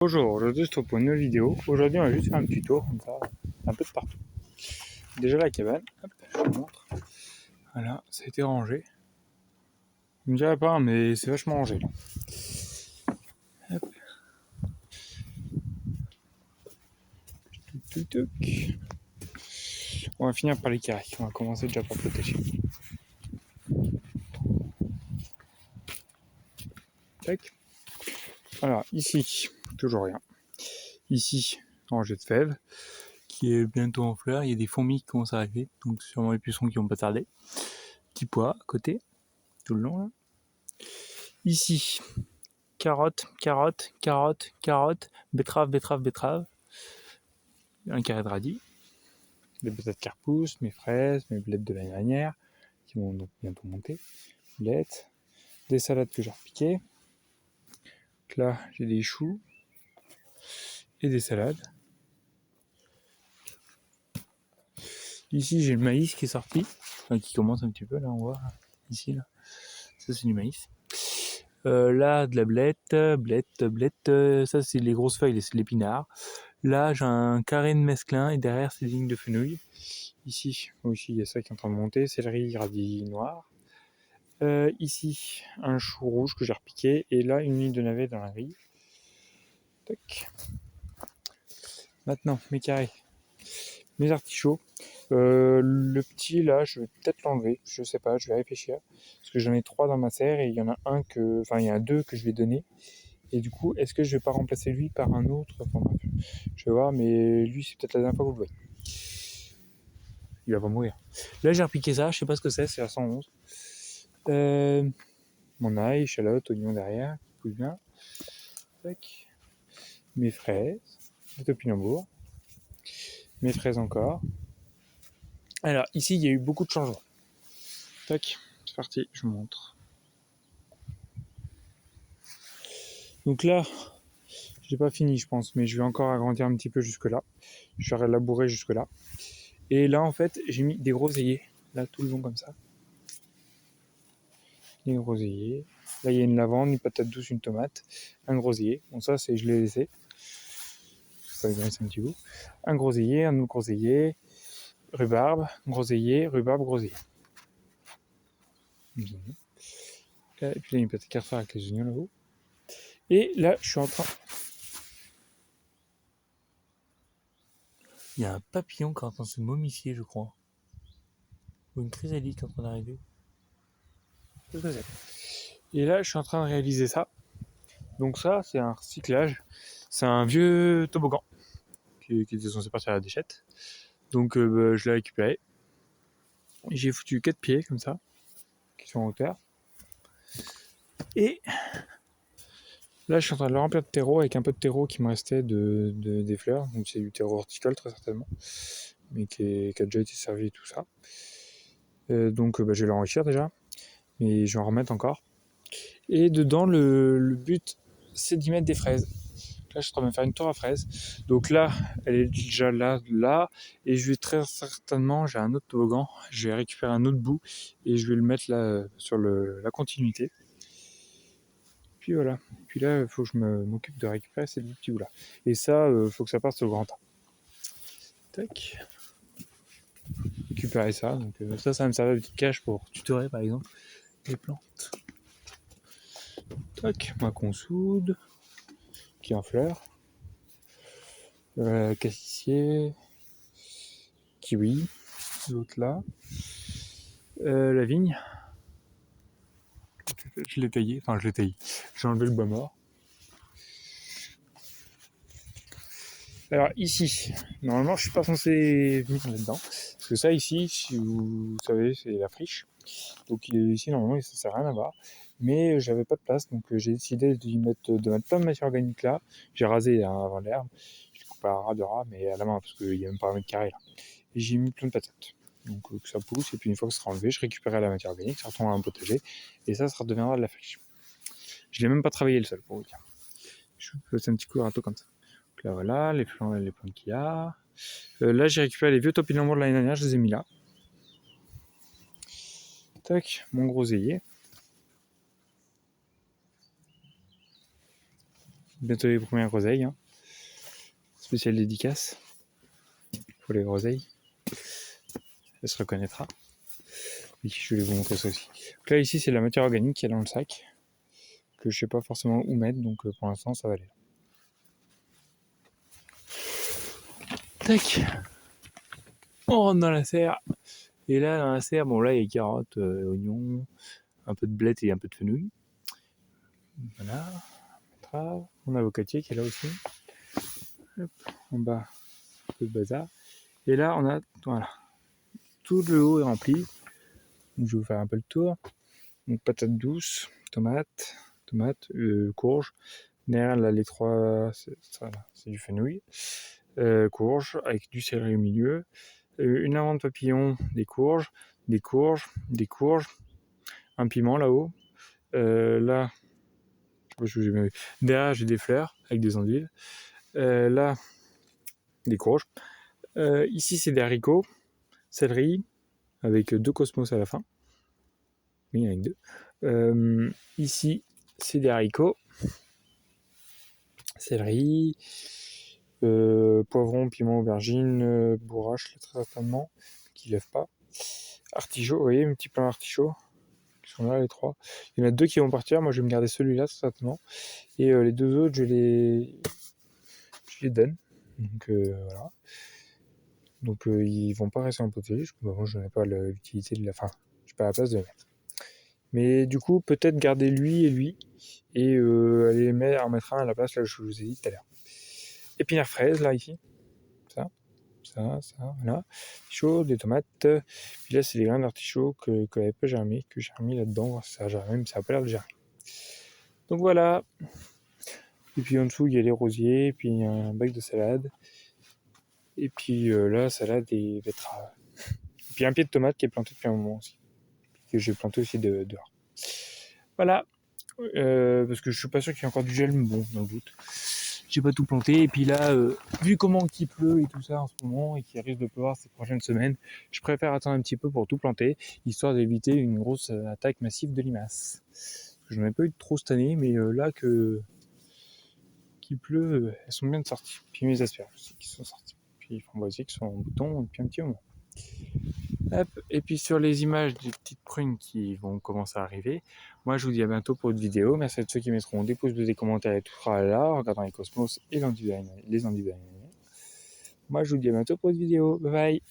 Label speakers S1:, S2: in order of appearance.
S1: Bonjour, aujourd'hui je te retrouve pour une nouvelle vidéo. Aujourd'hui on va juste faire un petit tour comme ça, un peu de partout. Déjà la cabane, hop, je te montre. Voilà, ça a été rangé. Je me dirais pas, mais c'est vachement rangé là. Hop. Tuc, tuc, tuc. On va finir par les carrés, on va commencer déjà par protéger. Tac. Alors ici, toujours rien. Ici, rangée de fèves, qui est bientôt en fleurs. Il y a des fourmis qui commencent à arriver, donc sûrement les pucerons qui vont pas tarder. Petit pois à côté, tout le long là. Ici, carottes, carottes, carottes, carottes, betterave, betterave, betterave. Un carré de radis, des patates qui repoussent, mes fraises, mes blettes de l'année dernière, qui vont donc bientôt monter, blettes, des salades que j'ai repiquées. Donc là, j'ai des choux et des salades. Ici, j'ai le maïs qui est sorti, enfin, qui commence un petit peu, là, on voit, ici, là. Ça, c'est du maïs. Là, de la blette, ça, c'est les grosses feuilles, c'est l'épinard. Là, j'ai un carré de mesclun et derrière, c'est des lignes de fenouil. Ici, aussi, il y a ça qui est en train de monter, céleri, radis noir. Ici, un chou rouge que j'ai repiqué, et là, une ligne de navet dans la grille. Tac. Maintenant, mes carrés, mes artichauts. Le petit, là, je vais peut-être l'enlever, je sais pas, je vais réfléchir. Parce que j'en ai 3 dans ma serre, et il y en a un que, enfin, il y en a 2 que je vais donner. Et du coup, est-ce que je vais pas remplacer lui par un autre? Enfin bref, je vais voir, mais lui, c'est peut-être la dernière fois que vous le voyez. Il va pas mourir. Là, j'ai repiqué ça, je sais pas ce que c'est la 111. Mon ail, échalote, oignon derrière, qui pousse bien. Tac. Mes fraises, des topinambours. Mes fraises encore. Alors, ici, il y a eu beaucoup de changements. Tac, c'est parti, je vous montre. Donc là, j'ai pas fini, je pense, mais je vais encore agrandir un petit peu jusque-là. Je vais labourer jusque-là. Et là, en fait, j'ai mis des groseilliers, là, tout le long comme ça. Des groseilliers. Là, il y a une lavande, une patate douce, une tomate, un groseillier. Bon, ça, je l'ai laissé. Je vais pas laisser un petit bout. Un groseillier, un autre groseillier, rhubarbe, groseillier, rhubarbe, groseillier. Et puis là, il y a une petite carte avec les oignons là-haut. Et là, je suis en train. Il y a un papillon qui est en train de se momifier, je crois. Ou une chrysalide qui est en train d'arriver. Et là, je suis en train de réaliser ça. Donc ça, c'est un recyclage. C'est un vieux toboggan qui était censé partir à la déchette. Donc je l'ai récupéré. J'ai foutu 4 pieds comme ça, qui sont en hauteur. Et là, je suis en train de le remplir de terreau avec un peu de terreau qui me restait des fleurs. Donc c'est du terreau horticole très certainement, mais qui a déjà été servi et tout ça. Donc je vais l'enrichir déjà, mais je vais en remettre encore. Et dedans, le but, c'est d'y mettre des fraises. Là, je suis en train de me faire une tour à fraises. Donc là, elle est déjà là. Et je vais très certainement, j'ai un autre toboggan, je vais récupérer un autre bout et je vais le mettre là sur la continuité. Puis voilà. Puis là, il faut que je m'occupe de récupérer ces deux petits bouts là. Et ça, il faut que ça parte sur le grand tas. Tac. Récupérer ça. Donc ça va me servir de petite cache pour tutorer par exemple les plantes. Tac. Ma consoude qui est en fleurs. Cassissier. Kiwi. L'autre là. La vigne. Je l'ai taillé. Enfin, je l'ai taillé. J'ai enlevé le bois mort. Alors ici, normalement je suis pas censé venir là-dedans. Parce que ça ici, si vous savez, c'est la friche. Donc ici normalement ça sert à rien à voir. Mais j'avais pas de place, donc j'ai décidé de mettre plein de matière organique là. J'ai rasé avant l'herbe. Je l'ai coupé à ras de ras, mais à la main, parce qu'il y a même pas un mètre carré là. Et j'ai mis plein de patates. Donc que ça pousse, et puis une fois que ça sera enlevé, je récupérerai la matière organique, ça retournera un potager, et ça redeviendra de la friche. Je l'ai même pas travaillé le sol pour vous dire. Je vous fais un petit coup de râteau comme ça. Donc là voilà, les plantes qu'il y a. Là j'ai récupéré les vieux topinambours de l'année dernière, je les ai mis là. Tac, mon groseillier. Bientôt les premières groseilles. Hein. Spéciale dédicace pour les groseilles. Elle se reconnaîtra. Et je vais vous montrer ça aussi. Donc là, ici, c'est de la matière organique qui est dans le sac. Que je sais pas forcément où mettre. Donc pour l'instant, ça va aller. Tac. On rentre dans la serre. Et là, dans la serre, bon là, il y a carottes, oignons, un peu de blé et un peu de fenouil. Voilà. Mon avocatier qui est là aussi. Hop, en bas, un peu de bazar. Et là, on a, voilà, tout le haut est rempli. Donc, je vais vous faire un peu le tour. Donc, patates douces, tomates, courges. Derrière, là, les trois, c'est du fenouil. Courges, avec du céleri au milieu. Une amande papillon, des courges, un piment là-haut. Là, derrière, j'ai des fleurs avec des endives. Là, des courges. Ici, c'est des haricots, céleri, avec 2 cosmos à la fin. Oui, avec 2. Ici, c'est des haricots, céleri, poivron, piment, aubergine, bourrache, là, très certainement, qui ne lève pas. Artichaut, vous voyez, un petit plein d'artichauts, qui sont là, les 3. Il y en a 2 qui vont partir, moi je vais me garder celui-là, très certainement. Et les 2 autres, je les donne. Donc voilà. Donc ils vont pas rester en potager. Moi je n'ai pas l'utilité de la fin. Je n'ai pas la place de les mettre. Mais du coup, peut-être garder lui et aller en mettre un à la place là je vous ai dit tout à l'heure. Épinards fraises là ici. Ça, voilà. Artichaut, des tomates. Puis là, c'est les grains d'artichaut que n'avait pas germé, que j'ai remis là-dedans. Ça a germé, mais ça n'a pas l'air de germer. Donc voilà. Et puis en dessous, il y a les rosiers, puis un bac de salade. Et puis là, salade et betteraves. Et puis un pied de tomate qui est planté depuis un moment aussi. Que j'ai planté aussi dehors. Voilà. Parce que je suis pas sûr qu'il y ait encore du gel, mais bon, dans le doute. J'ai pas tout planté. Et puis là, vu comment il pleut et tout ça en ce moment, et qu'il risque de pleuvoir ces prochaines semaines, je préfère attendre un petit peu pour tout planter, histoire d'éviter une grosse attaque massive de limaces. Je n'en ai pas eu trop cette année, mais là qu'il pleut, elles sont bien sorties. Puis mes asperges aussi qui sont sorties. Puis les framboisiers qui sont en bouton depuis un petit moment. Hop. Et puis sur les images des petites prunes qui vont commencer à arriver, moi je vous dis à bientôt pour une vidéo. Merci à tous ceux qui mettront des pouces bleus, des commentaires et tout sera là en regardant les cosmos et les endives. Moi je vous dis à bientôt pour une vidéo. Bye bye.